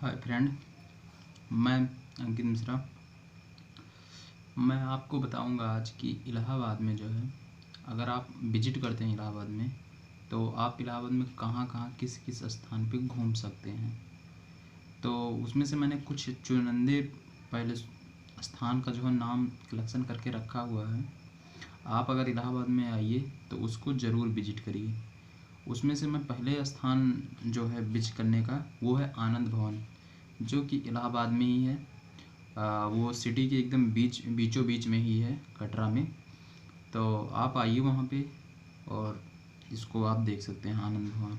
Hi friend, मैं अंकित मिश्रा। मैं आपको बताऊंगा आज कि इलाहाबाद में जो है, अगर आप विजिट करते हैं इलाहाबाद में, तो आप इलाहाबाद में कहाँ कहाँ किस किस स्थान पे घूम सकते हैं। तो उसमें से मैंने कुछ चुनिंदे पहले स्थान का जो है नाम कलेक्शन करके रखा हुआ है। आप अगर इलाहाबाद में आइए तो उसको ज़रूर विजिट करिए। उसमें से मैं पहले स्थान जो है विजिट करने का वो है आनंद भवन, जो कि इलाहाबाद में ही है। वो सिटी के एकदम बीचों बीच में ही है, कटरा में। तो आप आइए वहाँ पे और इसको आप देख सकते हैं, आनंद भवन।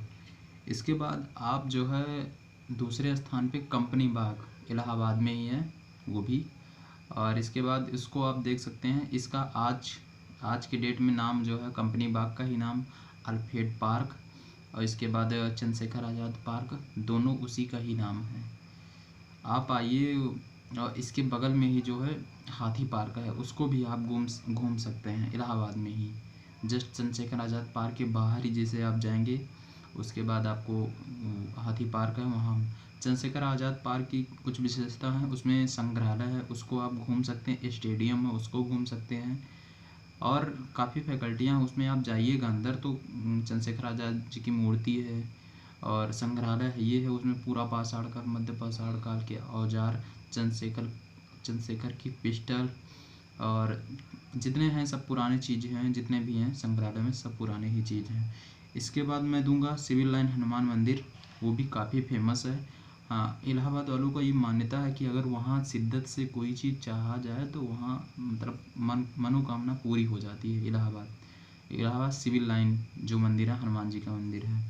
इसके बाद आप जो है दूसरे स्थान पे कंपनी बाग, इलाहाबाद में ही है वो भी। और इसके बाद इसको आप देख सकते हैं, इसका आज आज के डेट में नाम जो है कंपनी बाग का ही नाम अल्फ्रेड पार्क, और इसके बाद चंद्रशेखर आज़ाद पार्क, दोनों उसी का ही नाम है। आप आइए, और इसके बगल में ही जो है हाथी पार्क है, उसको भी आप घूम सकते हैं इलाहाबाद में ही। जस्ट चंद्रशेखर आज़ाद पार्क के बाहर ही जैसे आप जाएंगे, उसके बाद आपको हाथी पार्क है वहाँ। चंद्रशेखर आज़ाद पार्क की कुछ विशेषता है, उसमें संग्रहालय है, उसको आप घूम सकते हैं। स्टेडियम है, उसको घूम सकते हैं। और काफ़ी फैकल्टियाँ हैं उसमें। आप जाइएगा अंदर तो चंद्रशेखर आज़ाद जी की मूर्ति है, और संग्रहालय है ये है, उसमें पूरा पाषाण काल, मध्य पाषाण काल के औजार, चंद्रशेखर चंद्रशेखर की पिस्टल, और जितने हैं सब पुराने चीज़ें हैं, जितने भी हैं संग्रहालय में सब पुराने ही चीज़ हैं। इसके बाद मैं दूंगा सिविल लाइन हनुमान मंदिर, वो भी काफ़ी फेमस है। हाँ, इलाहाबाद वालों का ये मान्यता है कि अगर वहाँ शिद्दत से कोई चीज़ चाहा जाए तो वहाँ मतलब मनोकामना पूरी हो जाती है। इलाहाबाद सिविल लाइन जो मंदिर है, हनुमान जी का मंदिर है।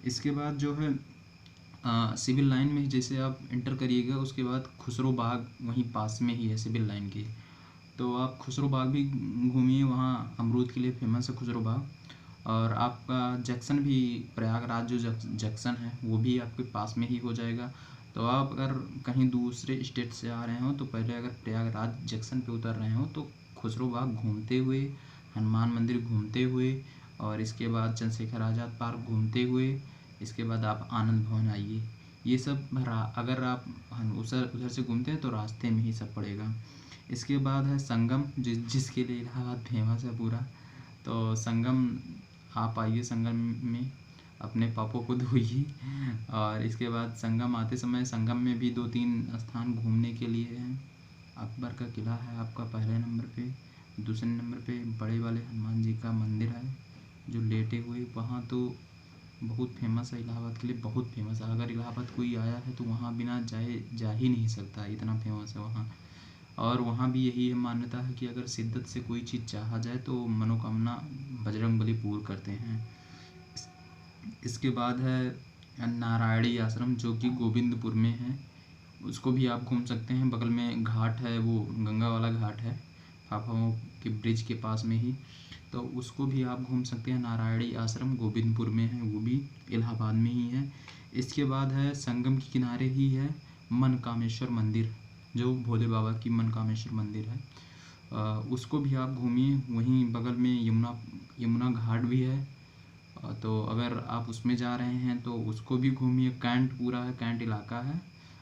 इसके बाद जो है सिविल लाइन में जैसे आप इंटर करिएगा, उसके बाद खुसरो बाग वहीं पास में ही है सिविल लाइन के। तो आप खुसरो बाग भी घूमिए, वहाँ अमरूद के लिए फेमस है खुसरो बाग। और आपका जंक्शन भी, प्रयागराज जो जंक्शन है वो भी आपके पास में ही हो जाएगा। तो आप अगर कहीं दूसरे स्टेट से आ रहे हो तो पहले अगर प्रयागराज जंक्शन पे उतर रहे हो तो खुसरो बाग घूमते हुए, हनुमान मंदिर घूमते हुए, और इसके बाद चंद्रशेखर आज़ाद पार्क घूमते हुए, इसके बाद आप आनंद भवन आइए। ये सब अगर आप उधर से घूमते हैं तो रास्ते में ही सब पड़ेगा। इसके बाद है संगम, जिसके लिए इलाहाबाद फेमस है पूरा। तो संगम आप आइए, संगम में अपने पापों को धोइए। और इसके बाद संगम आते समय संगम में भी 2-3 स्थान घूमने के लिए हैं। अकबर का किला है आपका पहले नंबर पे। दूसरे नंबर पे बड़े वाले हनुमान जी का मंदिर है जो लेटे हुए, वहाँ तो बहुत फेमस है। इलाहाबाद के लिए बहुत फेमस है। अगर इलाहाबाद कोई आया है तो वहाँ बिना जा ही नहीं सकता, इतना फेमस है वहाँ। और वहाँ भी यही है मान्यता है कि अगर शिद्दत से कोई चीज़ चाहा जाए तो मनोकामना बजरंगबली पूर्ण करते हैं। इसके बाद है नारायणी आश्रम, जो कि गोविंदपुर में है। उसको भी आप घूम सकते हैं। बगल में घाट है, वो गंगा वाला घाट है, फाफाओं के ब्रिज के पास में ही। तो उसको भी आप घूम सकते हैं। नारायणी आश्रम गोविंदपुर में है, वो भी इलाहाबाद में ही है। इसके बाद है संगम के किनारे ही है मनकामेश्वर मंदिर, जो भोले बाबा की मनकामेश्वर मंदिर है। उसको भी आप घूमिए। वहीं बगल में यमुना घाट भी है। तो अगर आप उसमें जा रहे हैं तो उसको भी घूमिए। कैंट पूरा है, कैंट इलाका है।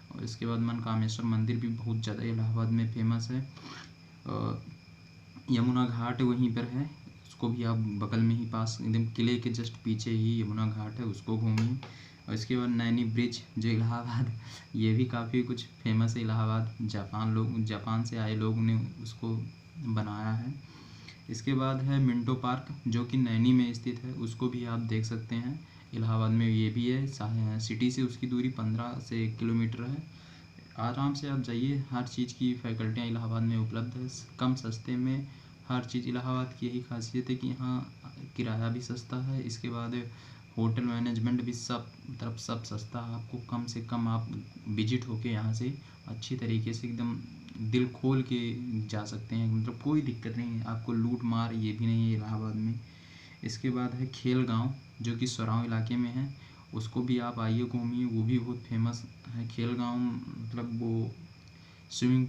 और इसके बाद मनकामेश्वर मंदिर भी बहुत ज़्यादा इलाहाबाद में फेमस है। यमुना घाट वहीं पर है, उसको भी आप बगल में ही पास, एकदम किले के जस्ट पीछे ही यमुना घाट है, उसको घूमिए। और इसके बाद नैनी ब्रिज, जो इलाहाबाद ये भी काफ़ी कुछ फेमस है। इलाहाबाद जापान से आए लोगों ने उसको बनाया है। इसके बाद है मिंटो पार्क, जो कि नैनी में स्थित है, उसको भी आप देख सकते हैं। इलाहाबाद में ये भी है। सिटी से उसकी दूरी 15 से 1 किलोमीटर है। आराम से आप जाइए, हर चीज़ की फैकल्टियाँ इलाहाबाद में उपलब्ध है, कम सस्ते में हर चीज़। इलाहाबाद की यही खासियत है कि यहाँ किराया भी सस्ता है। इसके बाद होटल मैनेजमेंट भी सब सस्ता है। आपको कम से कम आप विजिट होके यहाँ से अच्छी तरीके से एकदम दिल खोल के जा सकते हैं, मतलब कोई दिक्कत नहीं है आपको। लूट मार ये भी नहीं है इलाहाबाद में। इसके बाद है खेल गाँव, जो कि सराँव इलाके में है, उसको भी आप आइए घूमिए, वो भी बहुत फेमस है। खेल गाँव मतलब वो स्विमिंग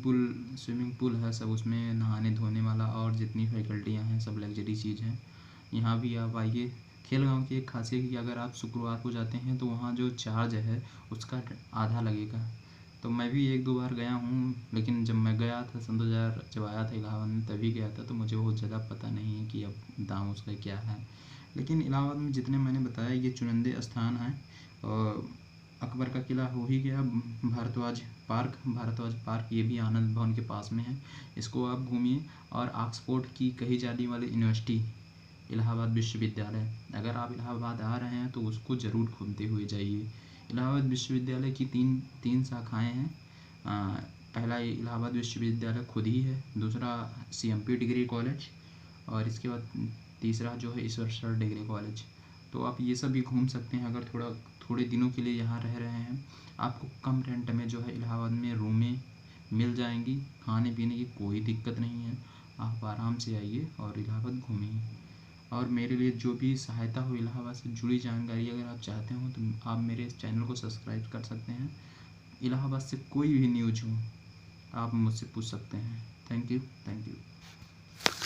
पूल है सब, उसमें नहाने धोने वाला और जितनी फैकल्टियाँ हैं सब लग्जरी चीज़ हैं। यहाँ भी आप आइए, खेलगांव की एक खासियत है कि अगर आप शुक्रवार को जाते हैं तो वहाँ जो चार्ज है उसका आधा लगेगा। तो मैं भी 1-2 बार गया हूँ, लेकिन जब मैं गया था सन 2000 जब आया था इलाहाबाद में तभी गया था, तो मुझे बहुत ज़्यादा पता नहीं है कि अब दाम उसका क्या है। लेकिन इलाहाबाद में जितने मैंने बताया ये चुनिंदे स्थान हैं। और अकबर का किला हो ही गया, भारद्वाज पार्क ये भी आनंद भवन के पास में है, इसको आप घूमिए। और ऑक्सफोर्ड की कही जाने वाली यूनिवर्सिटी इलाहाबाद विश्वविद्यालय, अगर आप इलाहाबाद आ रहे हैं तो उसको ज़रूर घूमते हुए जाइए। इलाहाबाद विश्वविद्यालय की तीन तीन शाखाएं हैं। पहला इलाहाबाद विश्वविद्यालय खुद ही है, दूसरा CMP डिग्री कॉलेज, और इसके बाद तीसरा जो है ईश्वर डिग्री कॉलेज। तो आप ये सब भी घूम सकते हैं अगर थोड़े दिनों के लिए यहाँ रह रहे हैं। आपको कम रेंट में जो है इलाहाबाद में रूमें मिल जाएंगी, खाने पीने की कोई दिक्कत नहीं है। आप आराम से आइए और इलाहाबाद घूमिए। और मेरे लिए जो भी सहायता हो इलाहाबाद से जुड़ी जानकारी अगर आप चाहते हो तो आप मेरे इस चैनल को सब्सक्राइब कर सकते हैं। इलाहाबाद से कोई भी न्यूज हो आप मुझसे पूछ सकते हैं। Thank you.